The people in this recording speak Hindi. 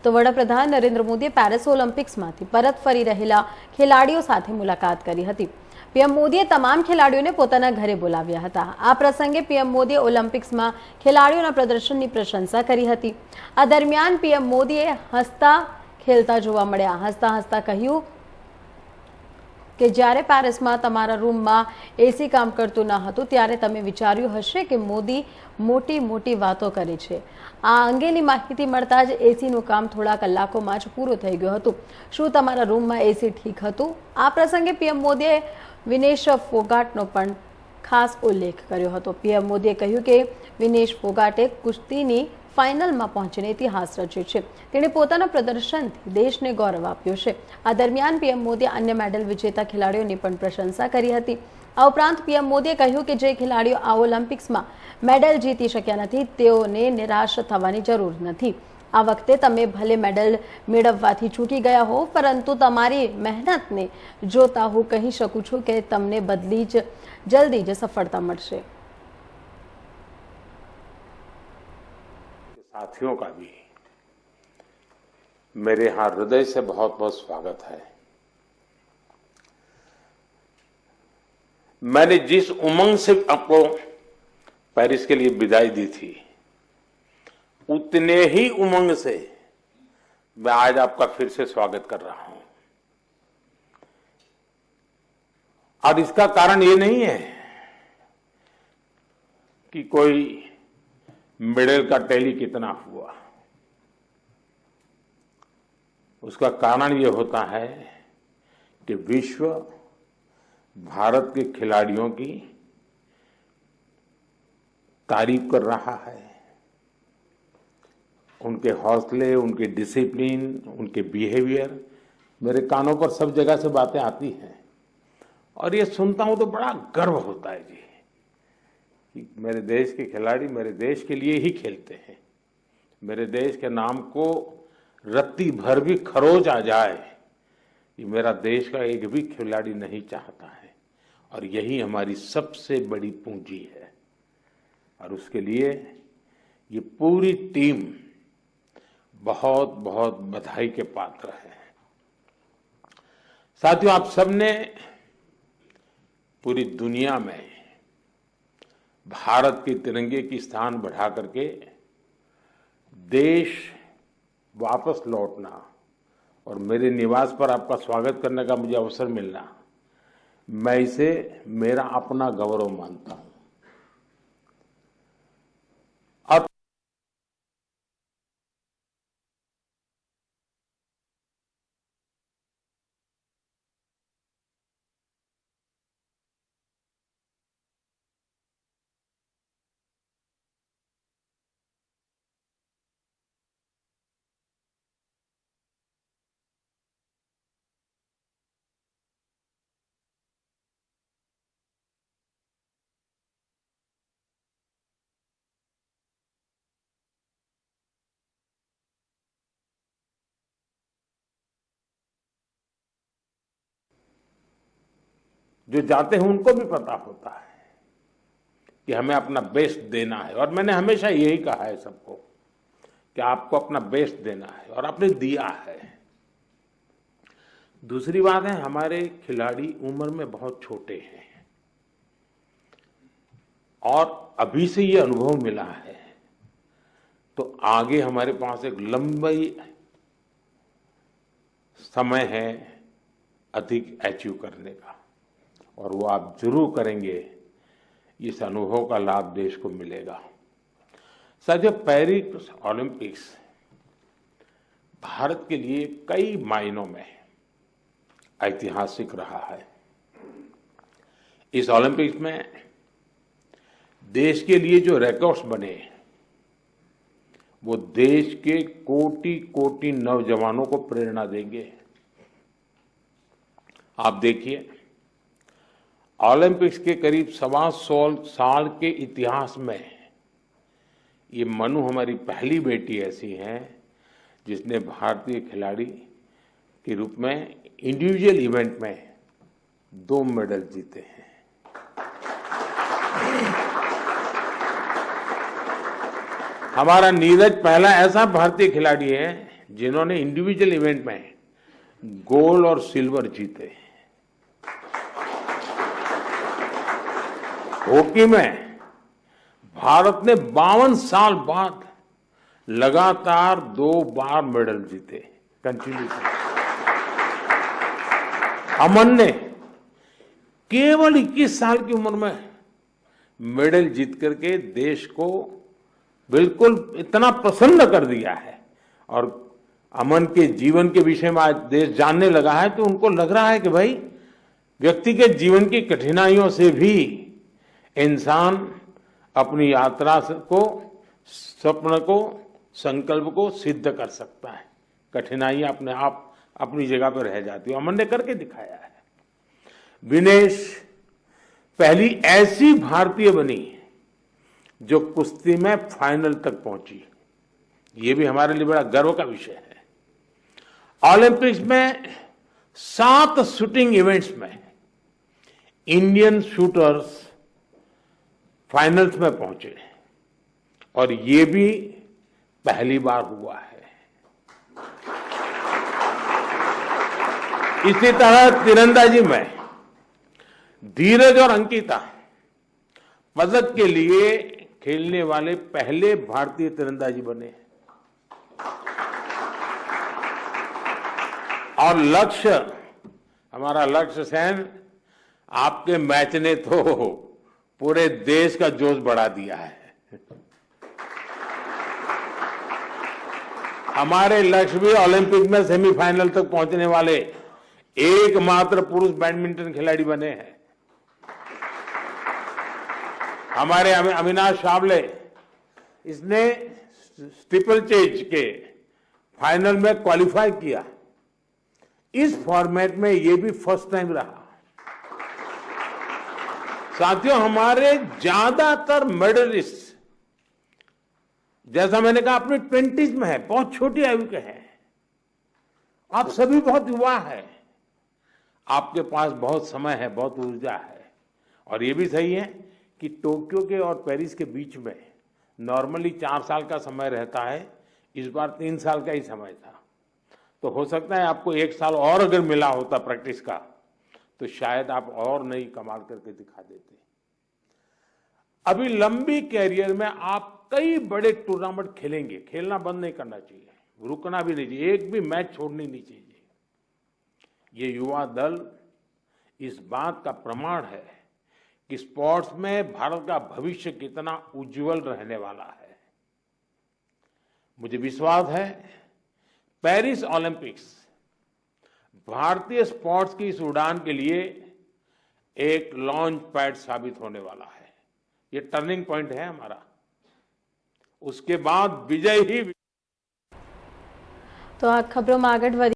તો વડાપ્રધાન નરેન્દ્ર મોદીએ પેરિસ ઓલિમ્પિક્સમાંથી પરત ફરી રહેલા ખેલાડીઓ સાથે મુલાકાત કરી હતી। પીએમ મોદીએ તમામ ખેલાડીઓને પોતાના ઘરે બોલાવ્યા હતા। આ પ્રસંગે પીએમ મોદીએ ઓલિમ્પિક્સમાં ખેલાડીઓના પ્રદર્શનની પ્રશંસા કરી હતી। આ દરમિયાન પીએમ મોદીએ હસતા ખેલતા જોવા મળ્યા। હસતા હસતા કહ્યું કે જ્યારે પેરિસમાં તમારા રૂમમાં એસી કામ કરતું ન હતું ત્યારે તમે વિચાર્યું હશે કે મોદી મોટી મોટી વાતો કરે છે। આ અંગેની માહિતી મળતા જ એસીનું કામ થોડા કલાકોમાં જ પૂરું થઈ ગયું હતું। શું તમારા રૂમમાં એસી ઠીક હતું? આ પ્રસંગે પીએમ મોદીએ વિનેશ ફોગાટનો પણ ખાસ ઉલ્લેખ કર્યો હતો। પીએમ મોદીએ કહ્યું કે વિનેશ ફોગાટે કુસ્તીની ફાઇનલમાં પહોંચીને ઇતિહાસ રચ્યો છે। તેણે પોતાના પ્રદર્શનથી દેશને ગૌરવ આપ્યું છે। આ દરમિયાન પીએમ મોદીએ અન્ય મેડલ વિજેતા ખેલાડીઓની પણ પ્રશંસા કરી હતી। આ ઉપરાંત પીએમ મોદીએ કહ્યું કે જે ખેલાડીઓ આ ઓલિમ્પિક્સમાં મેડલ જીતી શક્યા નથી તેઓને નિરાશ થવાની જરૂર નથી। આ વખતે તમે ભલે મેડલ મેળવવાથી છૂટી ગયા હો પરંતુ તમારી મહેનતને જોતા હું કહી શકું છું કે તમને જલ્દી જ સફળતા મળશે। साथियों का भी मेरे यहां हृदय से बहुत बहुत स्वागत है। मैंने जिस उमंग से आपको पेरिस के लिए विदाई दी थी उतने ही उमंग से मैं आज आपका फिर से स्वागत कर रहा हूं। और इसका कारण ये नहीं है कि कोई मेडल का टैली कितना हुआ, उसका कारण यह होता है कि विश्व भारत के खिलाड़ियों की तारीफ कर रहा है। उनके हौसले, उनके डिसिप्लिन, उनके बिहेवियर मेरे कानों पर सब जगह से बातें आती हैं और ये सुनता हूं तो बड़ा गर्व होता है जी कि मेरे देश के खिलाड़ी मेरे देश के लिए ही खेलते हैं। मेरे देश के नाम को रत्ती भर भी खरोच आ जाए ये मेरा देश का एक भी खिलाड़ी नहीं चाहता है और यही हमारी सबसे बड़ी पूंजी है और उसके लिए ये पूरी टीम बहुत बहुत बधाई के पात्र है। साथियों, आप सबने पूरी दुनिया में भारत के तिरंगे की स्थान बढ़ा करके देश वापस लौटना और मेरे निवास पर आपका स्वागत करने का मुझे अवसर मिलना, मैं इसे मेरा अपना गौरव मानता हूं। और जो जाते हैं उनको भी पता होता है कि हमें अपना बेस्ट देना है और मैंने हमेशा यही कहा है सबको कि आपको अपना बेस्ट देना है और आपने दिया है। दूसरी बात है, हमारे खिलाड़ी उम्र में बहुत छोटे हैं और अभी से ये अनुभव मिला है तो आगे हमारे पास एक लंबी समय है अधिक अचीव करने का और वो आप जरूर करेंगे। इस अनुभव का लाभ देश को मिलेगा। साथियों, पेरिस ओलंपिक्स भारत के लिए कई मायनों में ऐतिहासिक रहा है। इस ओलंपिक्स में देश के लिए जो रिकॉर्ड्स बने वो देश के कोटि कोटि नौजवानों को प्रेरणा देंगे। आप देखिए, ओलंपिक्स के करीब 125 साल के इतिहास में ये मनु हमारी पहली बेटी ऐसी है जिसने भारतीय खिलाड़ी के रूप में इंडिविजुअल इवेंट में 2 मेडल जीते हैं। हमारा नीरज पहला ऐसा भारतीय खिलाड़ी है जिन्होंने इंडिविजुअल इवेंट में गोल्ड और सिल्वर जीते। हॉकी में भारत ने 52 साल बाद लगातार 2 बार मेडल जीते कंटिन्यू। अमन ने केवल 21 साल की उम्र में मेडल जीत करके देश को बिल्कुल इतना प्रसन्न कर दिया है। और अमन के जीवन के विषय में आज देश जानने लगा है तो उनको लग रहा है कि भाई व्यक्ति के जीवन की कठिनाइयों से भी इंसान अपनी यात्रा को, स्वप्न को, संकल्प को सिद्ध कर सकता है। कठिनाइयां अपने आप अपनी जगह पर रह जाती है। अमन ने करके दिखाया है। विनेश पहली ऐसी भारतीय बनी जो कुश्ती में फाइनल तक पहुंची। ये भी हमारे लिए बड़ा गर्व का विषय है। ओलंपिक्स में 7 शूटिंग इवेंट्स में इंडियन शूटर्स फाइनल्स में पहुंचे और ये भी पहली बार हुआ है। इसी तरह तीरंदाजी में धीरज और अंकिता पदक के लिए खेलने वाले पहले भारतीय तीरंदाजी बने। और लक्ष्य, हमारा लक्ष्य सेन, आपके मैच ने तो पूरे देश का जोश बढ़ा दिया है। हमारे लक्ष्य भी ओलंपिक में सेमीफाइनल तक पहुंचने वाले एकमात्र पुरुष बैडमिंटन खिलाड़ी बने हैं। हमारे अविनाश सावले, इसने स्टीपल चेज के फाइनल में क्वालिफाई किया। इस फॉर्मेट में ये भी फर्स्ट टाइम रहा। साथियों, हमारे ज्यादातर मेडलिस्ट, जैसा मैंने कहा, अपनी 20s में है, बहुत छोटी आयु के हैं। आप सभी बहुत युवा हैं, आपके पास बहुत समय है, बहुत ऊर्जा है। और ये भी सही है कि टोक्यो के और पेरिस के बीच में नॉर्मली 4 साल का समय रहता है, इस बार 3 साल का ही समय था। तो हो सकता है आपको 1 साल और अगर मिला होता प्रैक्टिस का तो शायद आप और नई कमाल करके दिखा देते। अभी लंबी कैरियर में आप कई बड़े टूर्नामेंट खेलेंगे, खेलना बंद नहीं करना चाहिए, रुकना भी नहीं चाहिए, एक भी मैच छोड़नी नहीं चाहिए। ये युवा दल इस बात का प्रमाण है कि स्पोर्ट्स में भारत का भविष्य कितना उज्जवल रहने वाला है। मुझे विश्वास है पेरिस ओलंपिक्स भारतीय स्पोर्ट्स की इस उड़ान के लिए एक लॉन्च पैड साबित होने वाला है। ये टर्निंग पॉइंट है हमारा। उसके बाद विजय ही। तो आ खबरों में आगे